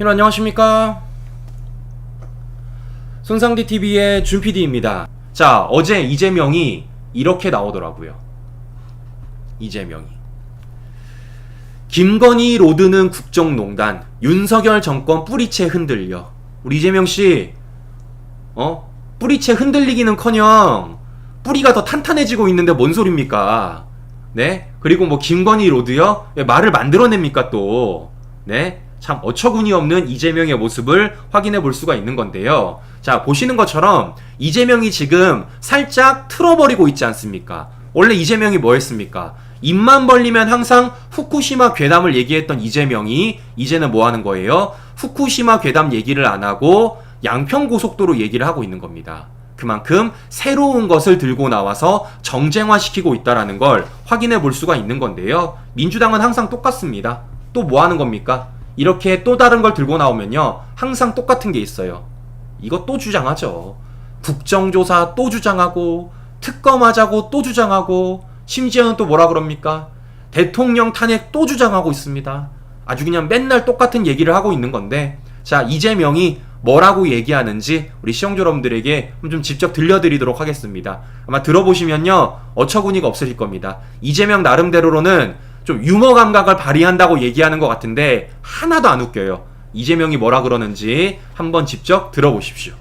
안녕하십니까? 손상디TV의 준PD입니다. 자, 어제 이재명이 이렇게 나오더라고요. 이재명이 김건희 로드는 국정농단, 윤석열 정권 뿌리채 흔들려. 우리 이재명씨 뿌리채 흔들리기는커녕 뿌리가 더 탄탄해지고 있는데 뭔 소립니까? 네? 그리고 뭐 김건희 로드요? 왜 말을 만들어냅니까 또? 네? 참 어처구니 없는 이재명의 모습을 확인해 볼 수가 있는 건데요. 자, 보시는 것처럼 이재명이 지금 살짝 틀어버리고 있지 않습니까? 원래 이재명이 뭐 했습니까? 입만 벌리면 항상 후쿠시마 괴담을 얘기했던 이재명이 이제는 뭐 하는 거예요? 후쿠시마 괴담 얘기를 안 하고 양평고속도로 얘기를 하고 있는 겁니다. 그만큼 새로운 것을 들고 나와서 정쟁화시키고 있다는 걸 확인해 볼 수가 있는 건데요. 민주당은 항상 똑같습니다. 또 뭐 하는 겁니까? 이렇게 또 다른 걸 들고 나오면요, 항상 똑같은 게 있어요. 이거 또 주장하죠. 국정조사 또 주장하고, 특검하자고 또 주장하고, 심지어는 또 뭐라 그럽니까? 대통령 탄핵 또 주장하고 있습니다. 아주 그냥 맨날 똑같은 얘기를 하고 있는 건데, 자, 이재명이 뭐라고 얘기하는지 우리 시청자 여러분들에게 좀 직접 들려드리도록 하겠습니다. 아마 들어보시면요, 어처구니가 없으실 겁니다. 이재명 나름대로로는 좀 유머 감각을 발휘한다고 얘기하는 것 같은데 하나도 안 웃겨요. 이재명이 뭐라 그러는지 한번 직접 들어보십시오.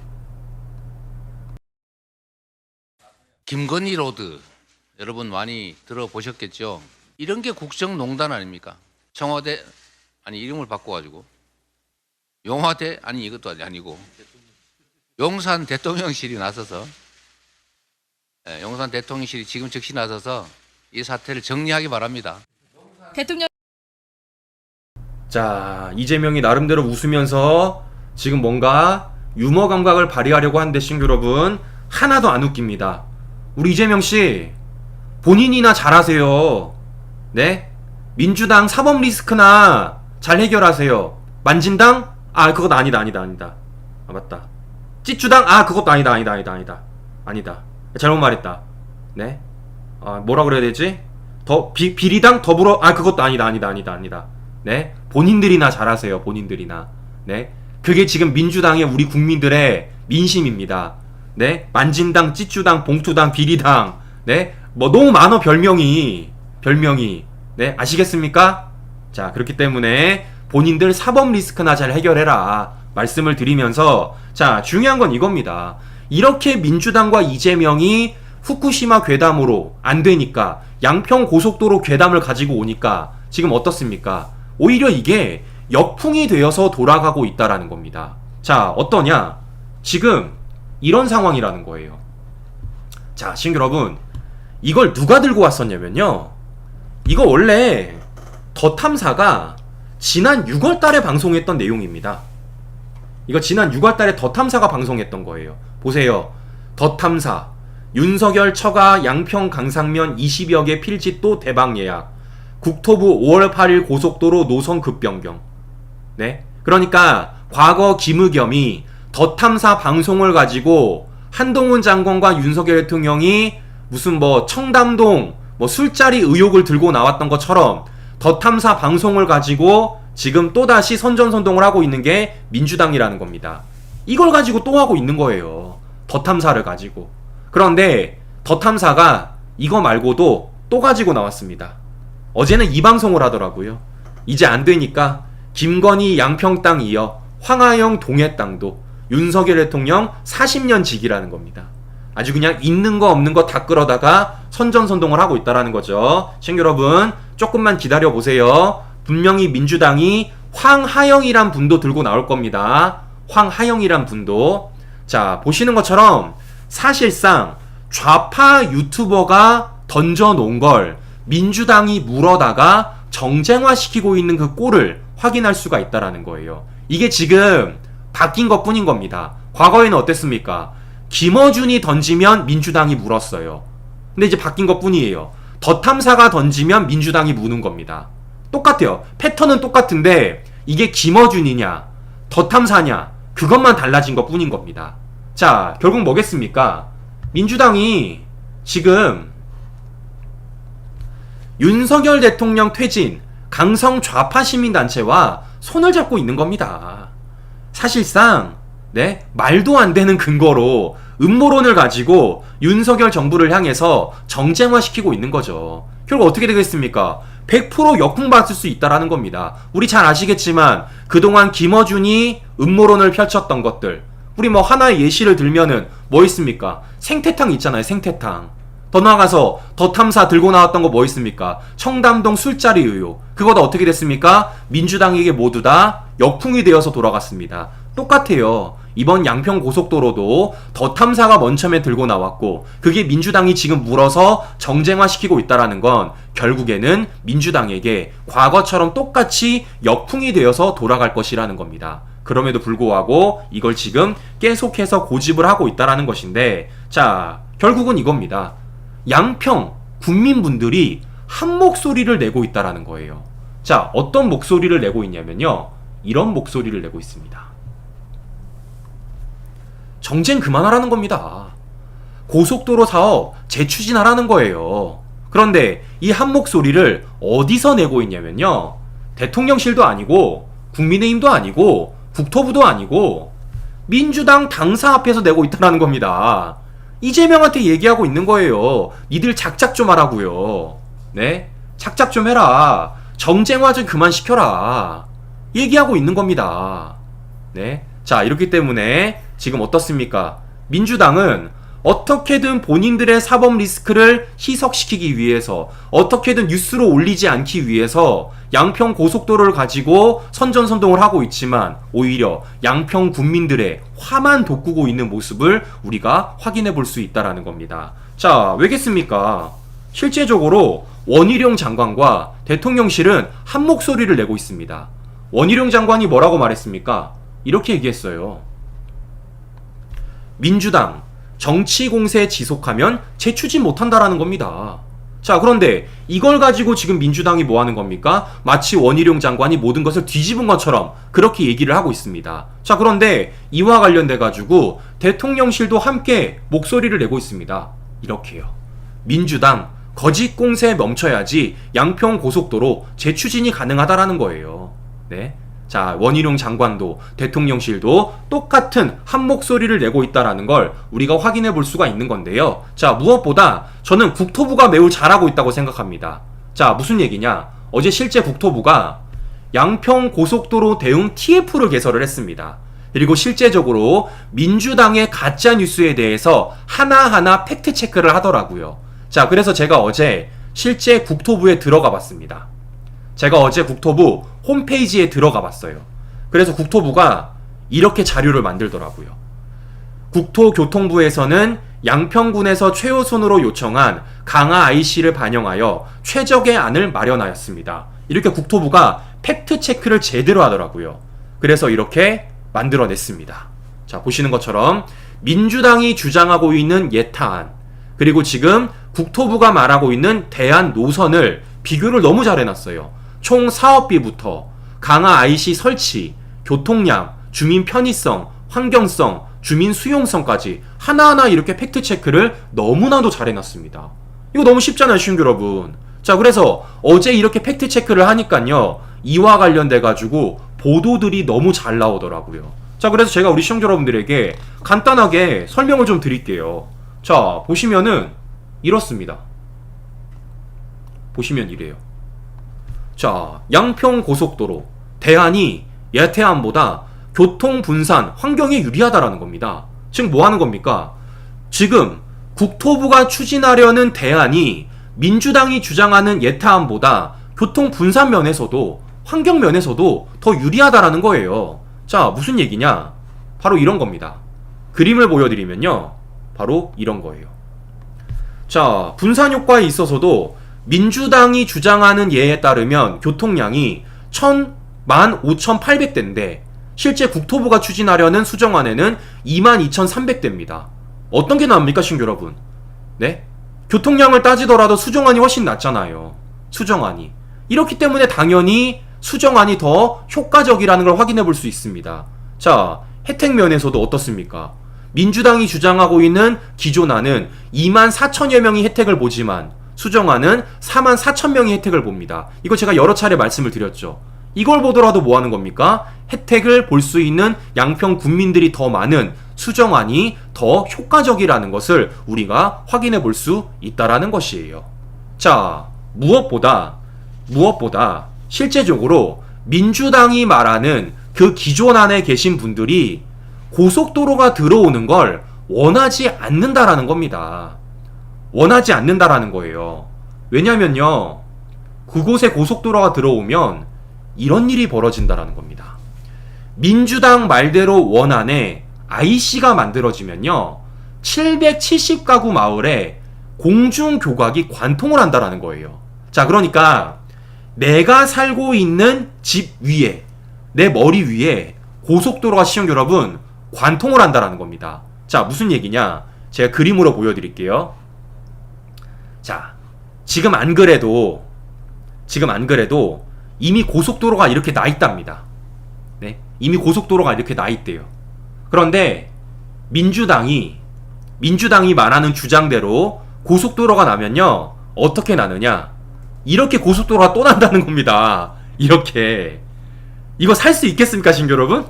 김건희 로드 여러분 많이 들어보셨겠죠? 이런 게 국정농단 아닙니까? 청와대 아니 이름을 바꿔가지고 용화대 아니 이것도 아니고 용산 대통령실이 나서서 용산 대통령실이 지금 즉시 나서서 이 사태를 정리하기 바랍니다. 대통령. 자, 이재명이 나름대로 웃으면서 지금 뭔가 유머 감각을 발휘하려고 하는데 시청자 여러분, 하나도 안 웃깁니다. 우리 이재명씨 본인이나 잘하세요. 네? 민주당 사법 리스크나 잘 해결하세요. 만진당? 아, 그것 아니다. 아, 맞다. 찌주당? 아, 그것도 아니다. 아니다. 잘못 말했다. 네? 아, 뭐라 그래야 되지? 비리당 더불어, 아, 그것도 아니다. 네? 본인들이나 잘하세요. 본인들이나. 네? 그게 지금 민주당의 우리 국민들의 민심입니다. 네? 만진당, 찌주당, 봉투당, 비리당. 네? 뭐 너무 많어, 별명이. 네? 아시겠습니까? 자, 그렇기 때문에 본인들 사법 리스크나 잘 해결해라 말씀을 드리면서, 자, 중요한 건 이겁니다. 이렇게 민주당과 이재명이 후쿠시마 괴담으로 안 되니까 양평 고속도로 괴담을 가지고 오니까 지금 어떻습니까? 오히려 이게 역풍이 되어서 돌아가고 있다라는 겁니다. 자, 어떠냐? 지금 이런 상황이라는 거예요. 자, 시청자 여러분, 이걸 누가 들고 왔었냐면요, 이거 원래 더 탐사가 지난 6월 달에 방송했던 내용입니다. 이거 지난 6월 달에 더 탐사가 방송했던 거예요. 보세요. 더 탐사. 윤석열 처가 양평 강상면 20여 개 필지도 대박 예약. 국토부 5월 8일 고속도로 노선 급변경. 네? 그러니까 과거 김의겸이 더 탐사 방송을 가지고 한동훈 장관과 윤석열 대통령이 무슨 뭐 청담동 뭐 술자리 의혹을 들고 나왔던 것처럼 더 탐사 방송을 가지고 지금 또다시 선전선동을 하고 있는 게 민주당이라는 겁니다. 이걸 가지고 또 하고 있는 거예요. 더 탐사를 가지고. 그런데 더 탐사가 이거 말고도 또 가지고 나왔습니다. 어제는 이 방송을 하더라고요. 이제 안 되니까 김건희 양평 땅 이어 황하영 동해 땅도 윤석열 대통령 40년 직이라는 겁니다. 아주 그냥 있는 거 없는 거 다 끌어다가 선전선동을 하고 있다라는 거죠. 시청자 여러분, 조금만 기다려 보세요. 분명히 민주당이 황하영이란 분도 들고 나올 겁니다. 황하영이란 분도. 자, 보시는 것처럼 사실상 좌파 유튜버가 던져놓은 걸 민주당이 물어다가 정쟁화시키고 있는 그 꼴을 확인할 수가 있다라는 거예요. 이게 지금 바뀐 것 뿐인 겁니다. 과거에는 어땠습니까? 김어준이 던지면 민주당이 물었어요. 근데 이제 바뀐 것 뿐이에요. 더 탐사가 던지면 민주당이 무는 겁니다. 똑같아요. 패턴은 똑같은데 이게 김어준이냐 더 탐사냐 그것만 달라진 것 뿐인 겁니다. 자, 결국 뭐겠습니까? 민주당이 지금 윤석열 대통령 퇴진, 강성 좌파 시민단체와 손을 잡고 있는 겁니다. 사실상 네, 말도 안 되는 근거로 음모론을 가지고 윤석열 정부를 향해서 정쟁화시키고 있는 거죠. 결국 어떻게 되겠습니까? 100% 역풍받을 수 있다라는 겁니다. 우리 잘 아시겠지만 그동안 김어준이 음모론을 펼쳤던 것들, 우리 뭐 하나의 예시를 들면은 뭐 있습니까? 생태탕 있잖아요. 생태탕. 더 나아가서 더 탐사 들고 나왔던 거 뭐 있습니까? 청담동 술자리 의혹. 그거 다 어떻게 됐습니까? 민주당에게 모두 다 역풍이 되어서 돌아갔습니다. 똑같아요. 이번 양평 고속도로도 더 탐사가 먼 처음에 들고 나왔고, 그게 민주당이 지금 물어서 정쟁화시키고 있다라는 건 결국에는 민주당에게 과거처럼 똑같이 역풍이 되어서 돌아갈 것이라는 겁니다. 그럼에도 불구하고 이걸 지금 계속해서 고집을 하고 있다라는 것인데, 자, 결국은 이겁니다. 양평 국민분들이 한 목소리를 내고 있다라는 거예요. 자, 어떤 목소리를 내고 있냐면요, 이런 목소리를 내고 있습니다. 정쟁 그만하라는 겁니다. 고속도로 사업 재추진하라는 거예요. 그런데 이 한 목소리를 어디서 내고 있냐면요, 대통령실도 아니고 국민의힘도 아니고 국토부도 아니고 민주당 당사 앞에서 내고 있다는 겁니다. 이재명한테 얘기하고 있는 거예요. 니들 작작 좀 하라고요. 네? 작작 좀 해라. 정쟁화 좀 그만 시켜라. 얘기하고 있는 겁니다. 네? 자, 이렇기 때문에 지금 어떻습니까? 민주당은 어떻게든 본인들의 사법 리스크를 희석시키기 위해서, 어떻게든 뉴스로 올리지 않기 위해서 양평 고속도로를 가지고 선전선동을 하고 있지만, 오히려 양평 국민들의 화만 돋구고 있는 모습을 우리가 확인해 볼 수 있다라는 겁니다. 자, 왜겠습니까? 실제적으로 원희룡 장관과 대통령실은 한 목소리를 내고 있습니다. 원희룡 장관이 뭐라고 말했습니까? 이렇게 얘기했어요. 민주당 정치 공세 지속하면 재추진 못한다라는 겁니다. 자, 그런데 이걸 가지고 지금 민주당이 뭐 하는 겁니까? 마치 원희룡 장관이 모든 것을 뒤집은 것처럼 그렇게 얘기를 하고 있습니다. 자, 그런데 이와 관련돼 가지고 대통령실도 함께 목소리를 내고 있습니다. 이렇게요. 민주당 거짓 공세에 멈춰야지 양평 고속도로 재추진이 가능하다라는 거예요. 네. 자, 원희룡 장관도 대통령실도 똑같은 한 목소리를 내고 있다라는 걸 우리가 확인해 볼 수가 있는 건데요. 자, 무엇보다 저는 국토부가 매우 잘하고 있다고 생각합니다. 자, 무슨 얘기냐? 어제 실제 국토부가 양평 고속도로 대응 TF를 개설을 했습니다. 그리고 실제적으로 민주당의 가짜 뉴스에 대해서 하나하나 팩트 체크를 하더라고요. 자, 그래서 제가 어제 실제 국토부에 들어가 봤습니다. 제가 어제 국토부 홈페이지에 들어가 봤어요. 그래서 국토부가 이렇게 자료를 만들더라고요. 국토교통부에서는 양평군에서 최우선으로 요청한 강화 IC를 반영하여 최적의 안을 마련하였습니다. 이렇게 국토부가 팩트체크를 제대로 하더라고요. 그래서 이렇게 만들어냈습니다. 자, 보시는 것처럼 민주당이 주장하고 있는 예타안, 그리고 지금 국토부가 말하고 있는 대안 노선을 비교를 너무 잘 해놨어요. 총 사업비부터 강화 IC 설치, 교통량, 주민 편의성, 환경성, 주민 수용성까지 하나하나 이렇게 팩트체크를 너무나도 잘 해놨습니다. 이거 너무 쉽잖아요, 시청자 여러분. 자, 그래서 어제 이렇게 팩트체크를 하니까요, 이와 관련돼가지고 보도들이 너무 잘 나오더라고요. 자, 그래서 제가 우리 시청자 여러분들에게 간단하게 설명을 좀 드릴게요. 자, 보시면은 이렇습니다. 보시면 이래요. 자, 양평 고속도로 대안이 예태안보다 교통 분산, 환경에 유리하다라는 겁니다. 즉 뭐 하는 겁니까? 지금 국토부가 추진하려는 대안이 민주당이 주장하는 예타안보다 교통 분산 면에서도 환경 면에서도 더 유리하다라는 거예요. 자, 무슨 얘기냐? 바로 이런 겁니다. 그림을 보여드리면요, 바로 이런 거예요. 자, 분산 효과에 있어서도 민주당이 주장하는 예에 따르면 교통량이 15,800대인데 실제 국토부가 추진하려는 수정안에는 22,300대입니다. 어떤 게 나옵니까, 시청자 여러분? 네? 교통량을 따지더라도 수정안이 훨씬 낫잖아요. 수정안이. 이렇기 때문에 당연히 수정안이 더 효과적이라는 걸 확인해 볼 수 있습니다. 자, 혜택 면에서도 어떻습니까? 민주당이 주장하고 있는 기존안은 24,000여 명이 혜택을 보지만 수정안은 44,000명이 혜택을 봅니다. 이거 제가 여러 차례 말씀을 드렸죠. 이걸 보더라도 뭐 하는 겁니까? 혜택을 볼 수 있는 양평 군민들이 더 많은 수정안이 더 효과적이라는 것을 우리가 확인해 볼 수 있다라는 것이에요. 자, 무엇보다 실제적으로 민주당이 말하는 그 기존안에 계신 분들이 고속도로가 들어오는 걸 원하지 않는다라는 겁니다. 원하지 않는다라는 거예요. 왜냐면요, 그곳에 고속도로가 들어오면 이런 일이 벌어진다라는 겁니다. 민주당 말대로 원안에 IC가 만들어지면요, 770가구 마을에 공중교각이 관통을 한다라는 거예요. 자, 그러니까 내가 살고 있는 집 위에, 내 머리 위에 고속도로가 시청 여러분 관통을 한다라는 겁니다. 자, 무슨 얘기냐? 제가 그림으로 보여드릴게요. 자, 지금 안 그래도 이미 고속도로가 이렇게 나 있답니다. 네, 이미 고속도로가 이렇게 나 있대요. 그런데 민주당이 말하는 주장대로 고속도로가 나면요, 어떻게 나느냐? 이렇게 고속도로가 또 난다는 겁니다. 이렇게. 이거 살 수 있겠습니까, 신규 여러분?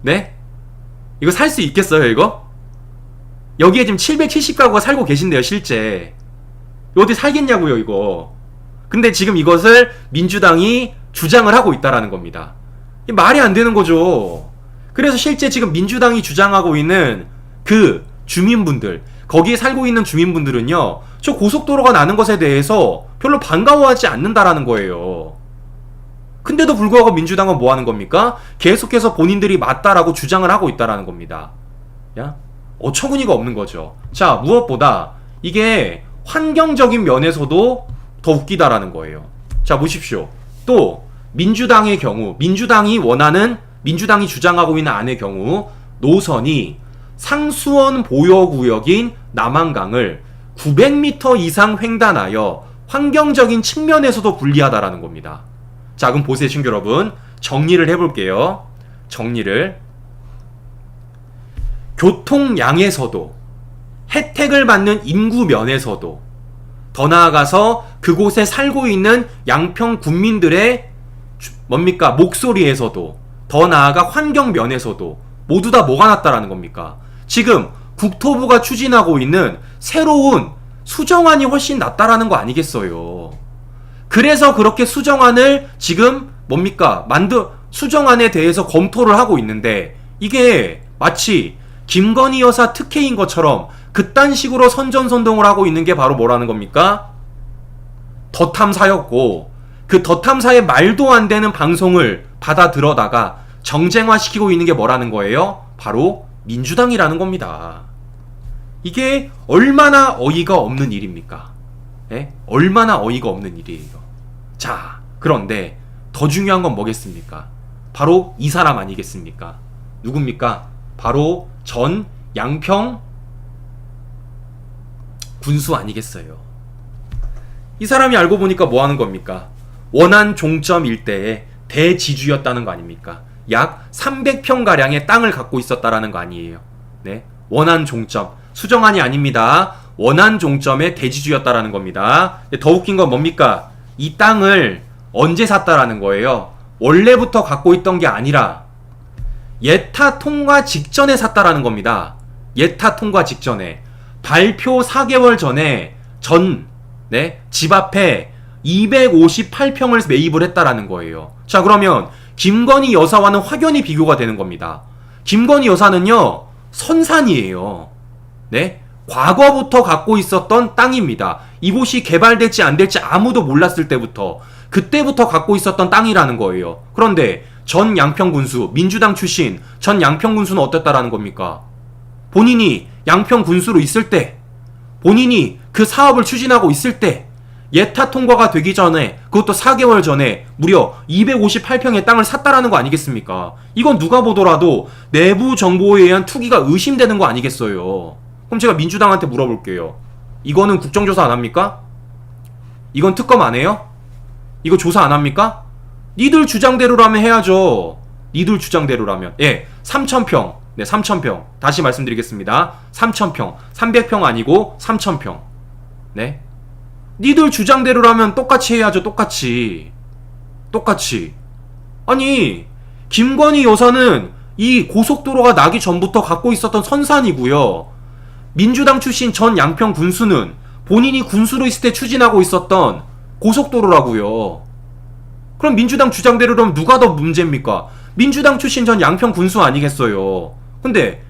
네? 이거 살 수 있겠어요, 이거? 여기에 지금 770가구가 살고 계신데요, 실제. 어디 살겠냐고요, 이거. 근데 지금 이것을 민주당이 주장을 하고 있다라는 겁니다. 말이 안 되는 거죠. 그래서 실제 지금 민주당이 주장하고 있는 그 주민분들, 거기에 살고 있는 주민분들은요, 저 고속도로가 나는 것에 대해서 별로 반가워하지 않는다라는 거예요. 근데도 불구하고 민주당은 뭐 하는 겁니까? 계속해서 본인들이 맞다라고 주장을 하고 있다라는 겁니다. 야? 어처구니가 없는 거죠. 자, 무엇보다 이게 환경적인 면에서도 더 웃기다라는 거예요. 자, 보십시오. 또 민주당의 경우, 민주당이 주장하고 있는 안의 경우 노선이 상수원 보여구역인 남한강을 900m 이상 횡단하여 환경적인 측면에서도 불리하다라는 겁니다. 자, 그럼 보세요, 친구 여러분. 정리를 해볼게요. 교통량에서도, 혜택을 받는 인구 면에서도, 더 나아가서 그곳에 살고 있는 양평 군민들의 목소리에서도, 더 나아가 환경 면에서도 모두 다 뭐가 낫다라는 겁니까? 지금 국토부가 추진하고 있는 새로운 수정안이 훨씬 낫다라는 거 아니겠어요? 그래서 그렇게 수정안을 지금 수정안에 대해서 검토를 하고 있는데, 이게 마치 김건희 여사 특혜인 것처럼 그딴 식으로 선전선동을 하고 있는 게 바로 뭐라는 겁니까? 덧탐사였고, 그 덧탐사의 말도 안 되는 방송을 받아들여다가 정쟁화시키고 있는 게 뭐라는 거예요? 바로 민주당이라는 겁니다. 이게 얼마나 어이가 없는 일입니까? 예? 얼마나 어이가 없는 일이에요. 자, 그런데 더 중요한 건 뭐겠습니까? 바로 이 사람 아니겠습니까? 누굽니까? 바로 전 양평 군수 아니겠어요? 이 사람이 알고 보니까 뭐 하는 겁니까? 원안 종점 일대에 대지주였다는 거 아닙니까? 약 300평가량의 땅을 갖고 있었다라는 거 아니에요. 네, 원안 종점, 수정안이 아닙니다. 원안 종점의 대지주였다라는 겁니다. 더 웃긴 건 뭡니까? 이 땅을 언제 샀다라는 거예요? 원래부터 갖고 있던 게 아니라 예타 통과 직전에 샀다라는 겁니다. 예타 통과 직전에. 발표 4개월 전에 집 앞에 258평을 매입을 했다라는 거예요. 자, 그러면 김건희 여사와는 확연히 비교가 되는 겁니다. 김건희 여사는요, 선산이에요. 네? 과거부터 갖고 있었던 땅입니다. 이곳이 개발될지 안 될지 아무도 몰랐을 때부터, 그때부터 갖고 있었던 땅이라는 거예요. 그런데 전 양평군수, 민주당 출신 전 양평군수는 어땠다라는 겁니까? 본인이 양평군수로 있을 때, 본인이 그 사업을 추진하고 있을 때, 예타 통과가 되기 전에, 그것도 4개월 전에 무려 258평의 땅을 샀다라는 거 아니겠습니까? 이건 누가 보더라도 내부 정보에 의한 투기가 의심되는 거 아니겠어요? 그럼 제가 민주당한테 물어볼게요. 이거는 국정조사 안 합니까? 이건 특검 안 해요? 이거 조사 안 합니까? 니들 주장대로라면 해야죠. 니들 주장대로라면. 예, 3,000평. 네, 3,000평. 다시 말씀드리겠습니다. 3,000평. 300평 아니고 3,000평. 네? 니들 주장대로라면 똑같이 해야죠. 똑같이. 아니, 김건희 여사는 이 고속도로가 나기 전부터 갖고 있었던 선산이고요. 민주당 출신 전 양평 군수는 본인이 군수로 있을 때 추진하고 있었던 고속도로라고요. 그럼 민주당 주장대로 그럼 누가 더 문제입니까? 민주당 출신 전 양평 군수 아니겠어요. 근데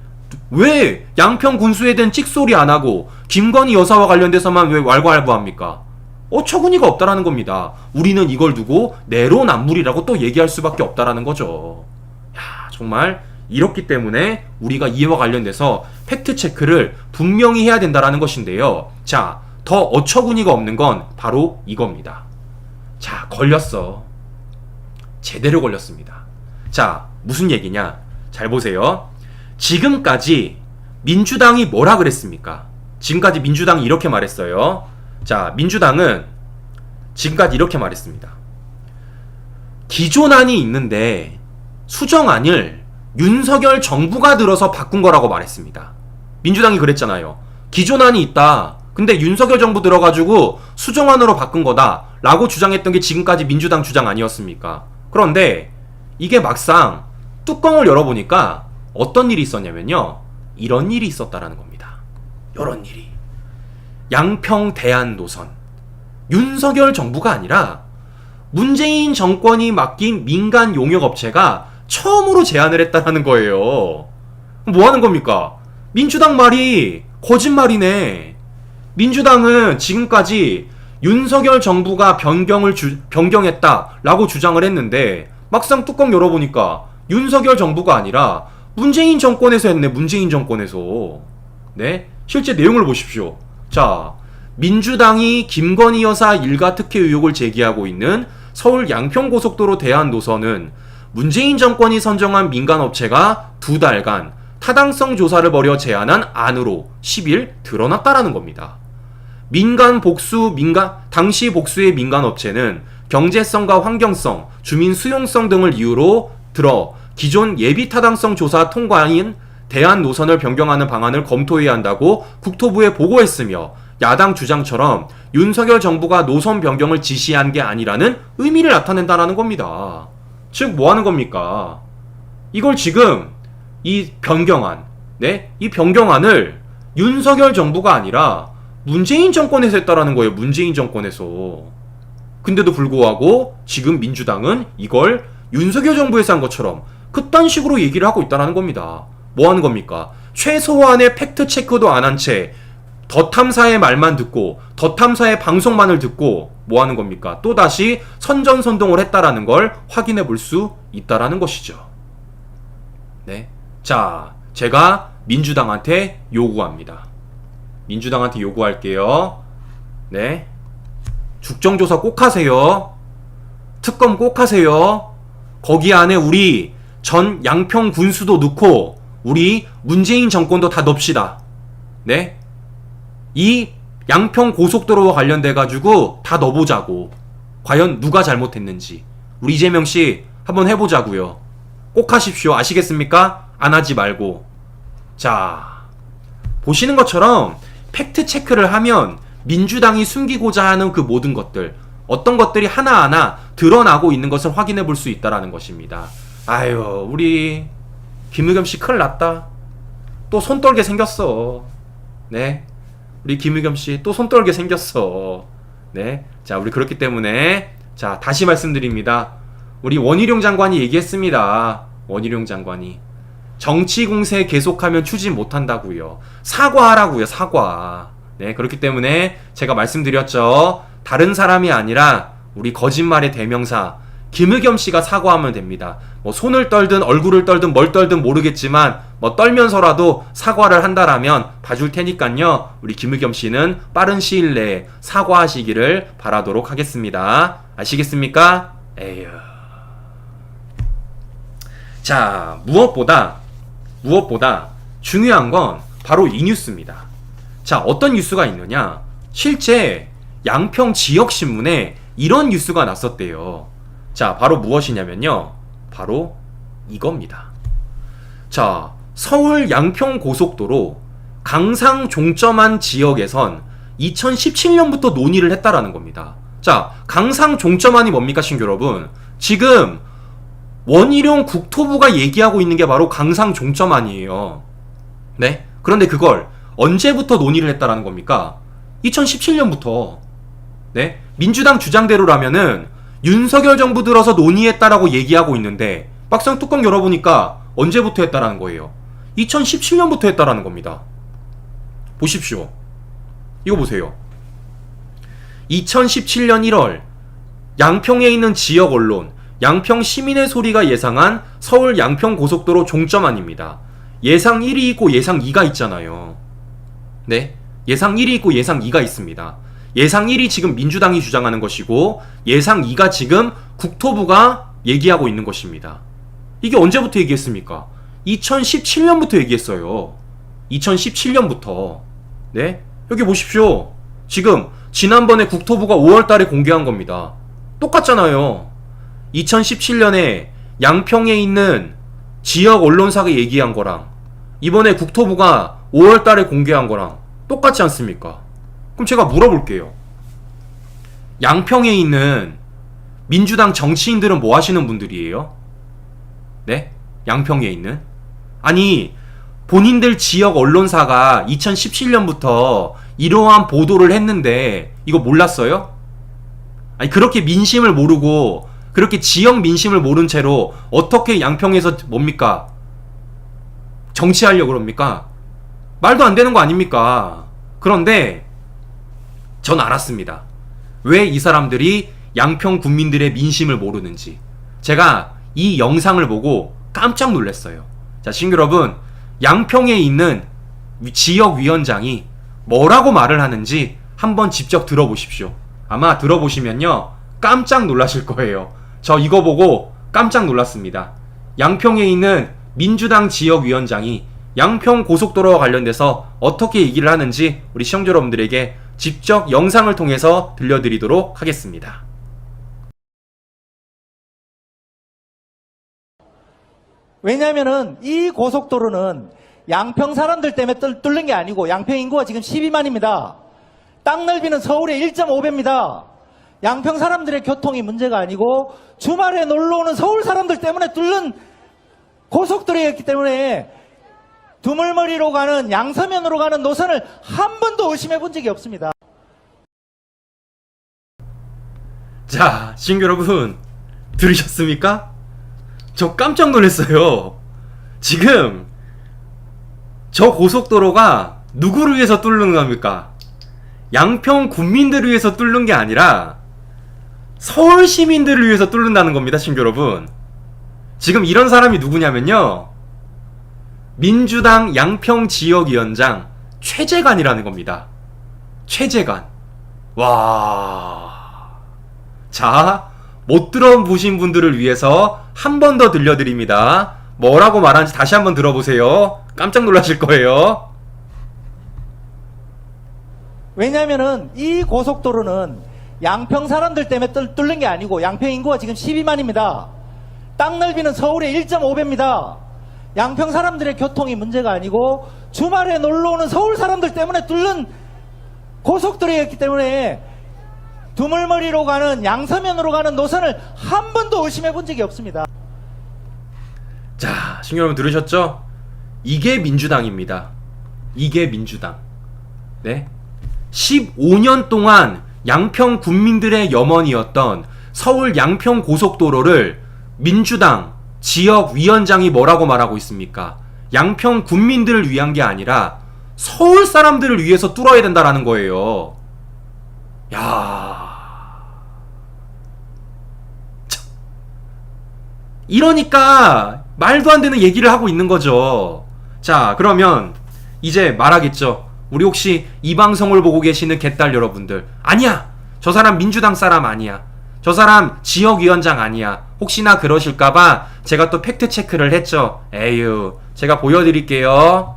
왜 양평 군수에 대한 찍소리 안 하고 김건희 여사와 관련돼서만 왜 왈가왈부합니까? 어처구니가 없다라는 겁니다. 우리는 이걸 두고 내로남불이라고 또 얘기할 수밖에 없다라는 거죠. 야, 정말 이렇기 때문에 우리가 이와 관련돼서 팩트체크를 분명히 해야 된다라는 것인데요. 자, 더 어처구니가 없는 건 바로 이겁니다. 자, 걸렸어. 제대로 걸렸습니다. 자, 무슨 얘기냐? 잘 보세요. 지금까지 민주당이 뭐라 그랬습니까? 지금까지 민주당이 이렇게 말했어요. 자, 민주당은 지금까지 이렇게 말했습니다. 기존안이 있는데 수정안을 윤석열 정부가 들어서 바꾼 거라고 말했습니다. 민주당이 그랬잖아요. 기존안이 있다. 근데 윤석열 정부 들어가지고 수정안으로 바꾼 거다 라고 주장했던 게 지금까지 민주당 주장 아니었습니까? 그런데 이게 막상 뚜껑을 열어보니까 어떤 일이 있었냐면요, 이런 일이 있었다라는 겁니다. 이런 일이. 양평 대안 노선, 윤석열 정부가 아니라 문재인 정권이 맡긴 민간 용역업체가 처음으로 제안을 했다라는 거예요. 뭐 하는 겁니까? 민주당 말이 거짓말이네. 민주당은 지금까지 윤석열 정부가 변경했다라고 주장을 했는데 막상 뚜껑 열어보니까 윤석열 정부가 아니라 문재인 정권에서 했네. 문재인 정권에서. 네? 실제 내용을 보십시오. 자, 민주당이 김건희 여사 일가 특혜 의혹을 제기하고 있는 서울 양평고속도로 대안 노선은 문재인 정권이 선정한 민간업체가 2달간 타당성 조사를 벌여 제안한 안으로 10일 드러났다라는 겁니다. 당시 복수의 민간업체는 경제성과 환경성, 주민 수용성 등을 이유로 들어 기존 예비 타당성 조사 통과인 대안 노선을 변경하는 방안을 검토해야 한다고 국토부에 보고했으며 야당 주장처럼 윤석열 정부가 노선 변경을 지시한 게 아니라는 의미를 나타낸다는 겁니다. 즉 뭐 하는 겁니까? 이걸 지금 이 변경안, 네? 이 변경안을 윤석열 정부가 아니라 문재인 정권에서 했다라는 거예요. 문재인 정권에서. 근데도 불구하고 지금 민주당은 이걸 윤석열 정부에서 한 것처럼 그딴 식으로 얘기를 하고 있다는 겁니다. 뭐 하는 겁니까? 최소한의 팩트 체크도 안 한 채 더 탐사의 말만 듣고 더 탐사의 방송만을 듣고 뭐 하는 겁니까? 또다시 선전선동을 했다라는 걸 확인해 볼 수 있다라는 것이죠. 네. 자, 제가 민주당한테 요구합니다. 민주당한테 요구할게요. 네. 국정조사 꼭 하세요. 특검 꼭 하세요. 거기 안에 우리 전 양평 군수도 넣고 우리 문재인 정권도 다 넣읍시다. 네? 이 양평 고속도로와 관련돼 가지고 다 넣어보자고. 과연 누가 잘못했는지 우리 이재명 씨 한번 해보자고요. 꼭 하십시오. 아시겠습니까? 안 하지 말고. 자, 보시는 것처럼 팩트 체크를 하면 민주당이 숨기고자 하는 그 모든 것들, 어떤 것들이 하나하나 드러나고 있는 것을 확인해 볼 수 있다라는 것입니다. 아유, 우리 김의겸 씨 큰일 났다. 또 손 떨게 생겼어. 네. 우리 김의겸 씨 또 손 떨게 생겼어. 네. 자, 우리 그렇기 때문에 자, 다시 말씀드립니다. 우리 원희룡 장관이 얘기했습니다. 원희룡 장관이 정치 공세 계속하면 추진 못한다고요. 사과하라고요. 사과. 네, 그렇기 때문에 제가 말씀드렸죠. 다른 사람이 아니라 우리 거짓말의 대명사 김의겸 씨가 사과하면 됩니다. 뭐 손을 떨든 얼굴을 떨든 뭘 떨든 모르겠지만 뭐 떨면서라도 사과를 한다라면 봐줄 테니까요. 우리 김의겸 씨는 빠른 시일 내에 사과하시기를 바라도록 하겠습니다. 아시겠습니까? 에휴. 자, 무엇보다 중요한 건 바로 이 뉴스입니다. 자, 어떤 뉴스가 있느냐? 실제 양평 지역신문에 이런 뉴스가 났었대요. 자, 바로 무엇이냐면요. 바로 이겁니다. 자, 서울 양평 고속도로 강상 종점한 지역에선 2017년부터 논의를 했다라는 겁니다. 자, 강상 종점안이 뭡니까, 신규 여러분? 지금 원희룡 국토부가 얘기하고 있는 게 바로 강상 종점안이에요. 네? 그런데 그걸 언제부터 논의를 했다라는 겁니까? 2017년부터. 네? 민주당 주장대로라면은 윤석열 정부 들어서 논의했다라고 얘기하고 있는데 막상 뚜껑 열어보니까 언제부터 했다라는 거예요. 2017년부터 했다라는 겁니다. 보십시오. 이거 보세요. 2017년 1월 양평에 있는 지역 언론 양평 시민의 소리가 예상한 서울 양평 고속도로 종점안입니다. 예상 1이 있고 예상 2가 있잖아요. 네? 예상 1이 있고 예상 2가 있습니다. 예상 1이 지금 민주당이 주장하는 것이고 예상 2가 지금 국토부가 얘기하고 있는 것입니다. 이게 언제부터 얘기했습니까? 2017년부터 얘기했어요. 2017년부터. 네? 여기 보십시오. 지금 지난번에 국토부가 5월달에 공개한 겁니다. 똑같잖아요. 2017년에 양평에 있는 지역 언론사가 얘기한 거랑 이번에 국토부가 5월달에 공개한 거랑 똑같지 않습니까? 그럼 제가 물어볼게요. 양평에 있는 민주당 정치인들은 뭐 하시는 분들이에요? 네? 양평에 있는? 아니, 본인들 지역 언론사가 2017년부터 이러한 보도를 했는데 이거 몰랐어요? 아니, 그렇게 민심을 모르고 그렇게 지역 민심을 모른 채로 어떻게 양평에서 뭡니까? 정치하려고 그럽니까? 말도 안 되는 거 아닙니까? 그런데 전 알았습니다. 왜 이 사람들이 양평 국민들의 민심을 모르는지. 제가 이 영상을 보고 깜짝 놀랐어요. 자, 시청자 여러분, 양평에 있는 지역위원장이 뭐라고 말을 하는지 한번 직접 들어보십시오. 아마 들어보시면요 깜짝 놀라실 거예요. 저 이거 보고 깜짝 놀랐습니다. 양평에 있는 민주당 지역위원장이 양평 고속도로와 관련돼서 어떻게 얘기를 하는지 우리 시청자 여러분들에게 직접 영상을 통해서 들려드리도록 하겠습니다. 왜냐면은 이 고속도로는 양평 사람들 때문에 뚫는 게 아니고 양평 인구가 지금 12만입니다. 땅 넓이는 서울의 1.5배입니다. 양평 사람들의 교통이 문제가 아니고 주말에 놀러 오는 서울 사람들 때문에 뚫는 고속도로였기 때문에 두물머리로 가는 양서면으로 가는 노선을 한 번도 의심해 본 적이 없습니다. 자, 시청자 여러분 들으셨습니까? 저 깜짝 놀랐어요. 지금 저 고속도로가 누구를 위해서 뚫는 겁니까? 양평 국민들을 위해서 뚫는 게 아니라 서울 시민들을 위해서 뚫는다는 겁니다, 시청자 여러분. 지금 이런 사람이 누구냐면요, 민주당 양평 지역위원장 최재관이라는 겁니다. 최재관. 와. 자, 못 들어보신 분들을 위해서 한 번 더 들려드립니다. 뭐라고 말하는지 다시 한번 들어보세요. 깜짝 놀라실 거예요. 왜냐면은 이 고속도로는 양평 사람들 때문에 뚫는 게 아니고 양평 인구가 지금 12만입니다. 땅 넓이는 서울의 1.5배입니다. 양평 사람들의 교통이 문제가 아니고 주말에 놀러 오는 서울 사람들 때문에 뚫는 고속도로였기 때문에 두물머리로 가는 양서면으로 가는 노선을 한 번도 의심해 본 적이 없습니다. 자, 시청자 여러분 들으셨죠? 이게 민주당입니다. 이게 민주당. 네? 15년 동안 양평 국민들의 염원이었던 서울 양평 고속도로를 민주당 지역위원장이 뭐라고 말하고 있습니까? 양평 국민들을 위한 게 아니라 서울 사람들을 위해서 뚫어야 된다라는 거예요. 야, 참. 이러니까 말도 안 되는 얘기를 하고 있는 거죠. 자, 그러면 이제 말하겠죠. 우리 혹시 이 방송을 보고 계시는 개딸 여러분들, 아니야, 저 사람 민주당 사람 아니야, 저 사람 지역위원장 아니야, 혹시나 그러실까봐 제가 또 팩트체크를 했죠. 에휴, 제가 보여드릴게요.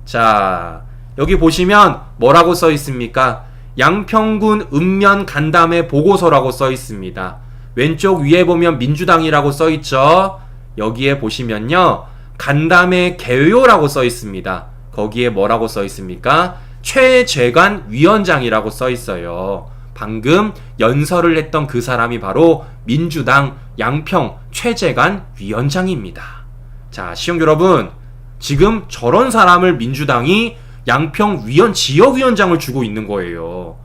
자, 여기 보시면 뭐라고 써 있습니까? 양평군 읍면 간담회 보고서라고 써 있습니다. 왼쪽 위에 보면 민주당이라고 써 있죠. 여기에 보시면요, 간담회 개요라고 써 있습니다. 거기에 뭐라고 써 있습니까? 최재관 위원장이라고 써 있어요. 방금 연설을 했던 그 사람이 바로 민주당 양평 최재관 위원장입니다. 자, 시청 여러분, 지금 저런 사람을 민주당이 양평 지역위원장을 주고 있는 거예요.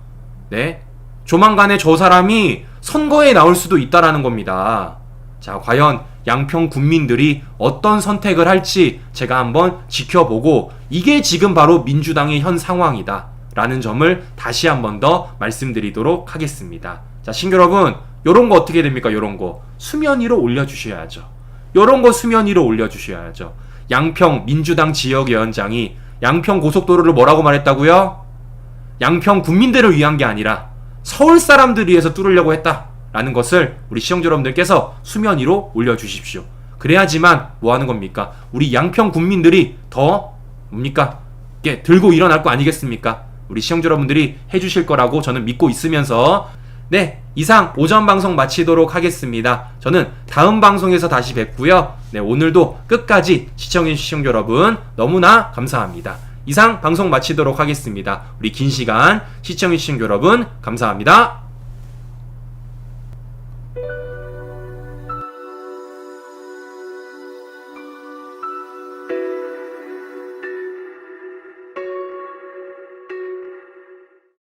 네? 조만간에 저 사람이 선거에 나올 수도 있다라는 겁니다. 자, 과연 양평 군민들이 어떤 선택을 할지 제가 한번 지켜보고, 이게 지금 바로 민주당의 현 상황이다 라는 점을 다시 한번 더 말씀드리도록 하겠습니다. 자, 시청 여러분, 요런 거 어떻게 됩니까? 요런 거 수면 위로 올려주셔야죠. 요런 거 수면 위로 올려주셔야죠. 양평 민주당 지역위원장이 양평 고속도로를 뭐라고 말했다고요? 양평 국민들을 위한 게 아니라 서울 사람들 위해서 뚫으려고 했다라는 것을 우리 시청자 여러분들께서 수면 위로 올려주십시오. 그래야지만 뭐 하는 겁니까? 우리 양평 국민들이 더 뭡니까? 이게 들고 일어날 거 아니겠습니까? 우리 시청자 여러분들이 해주실 거라고 저는 믿고 있으면서, 네, 이상 오전 방송 마치도록 하겠습니다. 저는 다음 방송에서 다시 뵙고요. 네, 오늘도 끝까지 시청해주신 시청자 여러분 너무나 감사합니다. 이상 방송 마치도록 하겠습니다. 우리 긴 시간 시청해주신 여러분 감사합니다.